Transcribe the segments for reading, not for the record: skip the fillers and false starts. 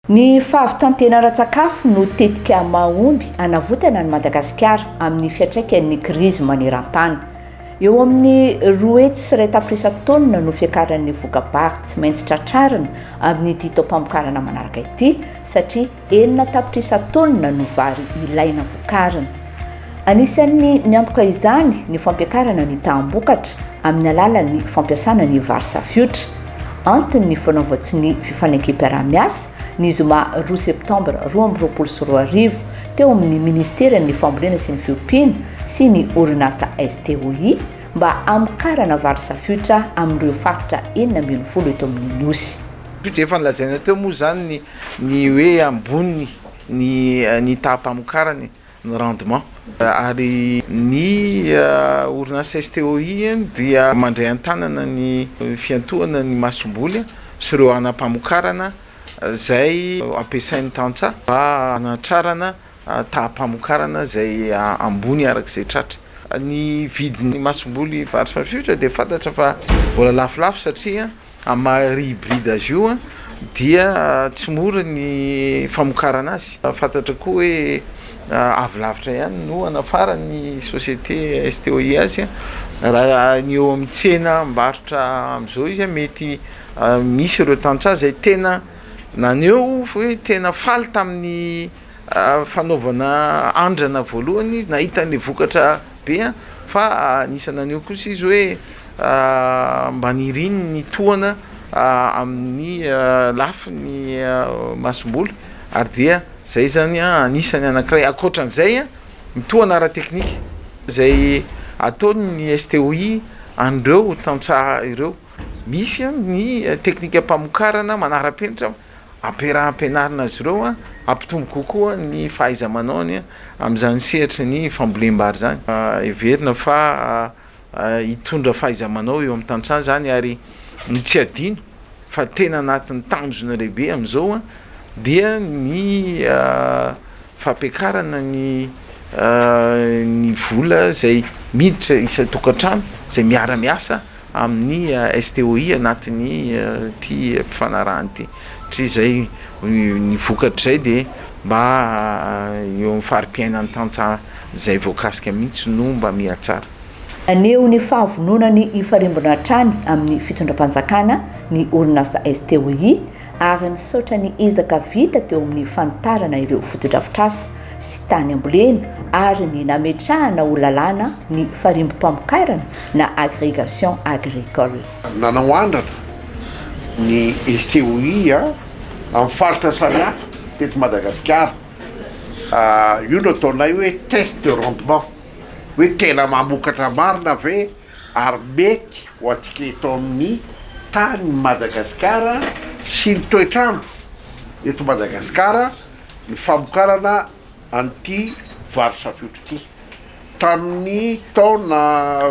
Ny fahavitantena ara-tsakafo no tetika mahomby anavotana ny Madagasikara amin'ny fiantraikan'ny krizy maneran-tany. Eo amin'ny 2 tapitrisa-taonina no fiakaran'ny vokabary tsy maintsy tratrarina amin'ny dito-pamokarana manaraka ity satria 4 tapitrisa-taonina no vary ilaina vokarina. Anisan'ny miantoka izany ny fampiakarana ny tambokatra amin'ny alalan'ny fampiasana ny vary safiotra. Antony fanaovatsy ny fifanenkam-piarahamiasa ny zoma 2 septambra 2022 teo amin'ny ministeran'ny fambolena sy ny fiompiana sy ny orinasa STOI mba amokarana vary safiotra amin'ireo faritra 410 eto amin'ny nosy. Efa nilazaina teo moa zany ny hoe ambony ny tapamokarany ny rendement ary ny orinasa STOI dia mandray an-tanana ny fiantohana ny masomboly sy ireo anampamokarana zay ampiasain'ny tantsaha mba hanatrarana tapamokarana zay ambony arak'izay tratra. Ny vidin'ny masomboly vary safiotra dia fantatra fa mbola lafolafo satria amin'ny hybride azy io dia tsy mora ny famokarana azy. Fantatra koa hoe avy lavitra ihany no anafarany société STOI azy raha ny eo amin'ny tsena mbarotra amin'izao izy mety misy ireo tantsaha zay tena naneo hoe tena faly tamin'ny fanaovana andrana voalohany izy nahita ny vokatra be fa anisany naneo kosa izy hoe mba niriny ny tohana amin'ny lafy ny masomboly ary dia zay zany anisany anankiray akoatran'izay mitohana ara-teknika zay ataony STOI an'ireo tantsaha ireo. Misy ny teknika mpamokarana manara-penitra ampiaraha-ampianarina azy ireo ampitombo kokoa ny fahaiza-manaony amin'izany sehatry ny fambolem-bary zany. Heverina fa hitondra fahaiza-manao eo amin'ny tantsaha zany ary ny tsy adino fa tena anatin'ny tanjona lehibe amin'izao dia ny fampiakarana ny vola zay miditra isa-tokantrano zay miara-miasa amin'ny STOI anatin'ny ty fanarahany ty. Tsy zay ny vokatra zay dia mba eo amin'ny fari-piainan'ny tantsaha zay voakasika mihitsy no mba mihatsara. Aneo ny fahavononany ifarimbona trany amin'ny fitondram-panjakana ny orinasa STOI ary misaotra ny ezaka vita teo amin'ny fanitarana ireo fotodrafitrasa sy tany ambolena ary ny nametrahana ho lalàna ny farimbo-pamokarana na agrégation agricole. Nanao andrana ny STOI amin'ny faritra samihafa teto Madagasikara. Io no ataonay hoe test de rendement, hoe tena mamokatra marina ve ary mety ho antsika eto amin'ny tany Madagasikara sy ny toetrandro eto Madagasikara ny famokarana an'ity vary safiotra ity. Tamin'ny taona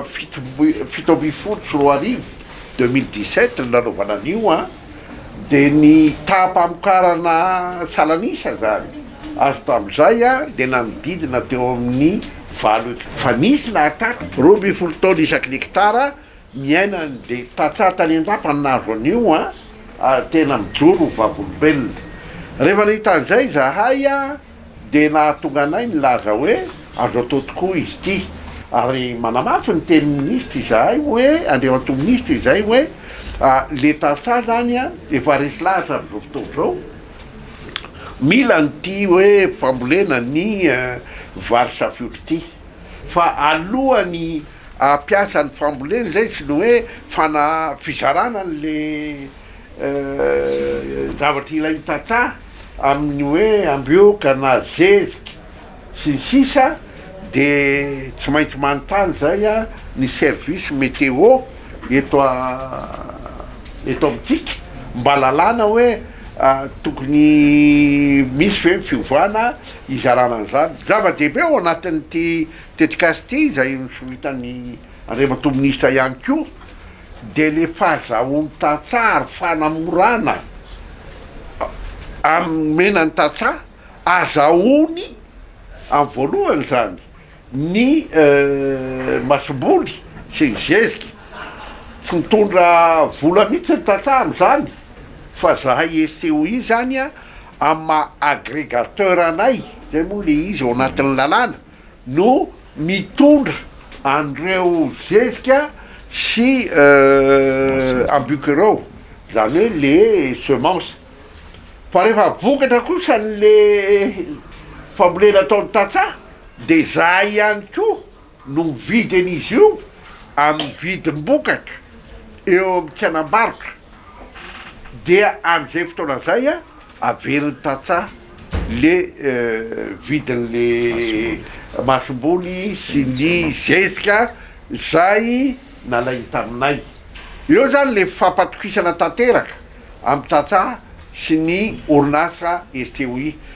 2017 nanaovana an'io dia ny tapamokarana salanisa zany azo tamin'izay dia nanodidina teo amin'ny valo fa nisy nahatatra 12 taona isaky ny hektara miaina dia tantsaha tany an-dapa nazo an'io tena mijoro vavolombelona. Rehefa nahita an'izay zahay dia nahatonga anay nilaza hoe azo atao tokoa izy ity ary manamafy ny teny ministra izahay hoe andeo atao ministra izahay hoe le tantsaha zany efa resy laza amin'izao fotoana zao mila nyty hoe fambolena ny vary safiotra ity fa alohany ampiasa ny fambolena zay sy no hoe fizarana n'le zavatra ilainy tantsaha amin'ny hoe ambioka na zezika sy ny sisa dia tsy maintsy manontany zay ny service météo eto amintsika mba lalàna hoe tokony misy ve fiovana izarana an'izany. Zava-dehibe ao anatin'ity tetikasy ity zay nisoritany andriamatoa ministra ihany koa dia le fahazahoan'ny tantsaha ary fanamorana amena ny tantsaha azahoany amin'ny voalohany zany ny masomboly sy ny zezika tsy mitondra vola mihitsy ny tantsaha amin'izany fa zahay STOI zany ama agrégateur anay zay moa le izy ao anatin'ny lalàna no mitondra andreo zezika sy ambuquereo zany hoe le semence fa rehefa vokatra kosa le fambolena ataony tatsà de za ihany koa no mividy an'izy io amin'ny vidim-bokatra eo amin'ny tsenam-barotra dia am'izay fotoana zay a averiny tatsà le vidin'le masom-bony sy ny zezika zay nalainy taminay eo zany le fampatokisana tanteraka amin'ny tatsà sy ny orinasa STOI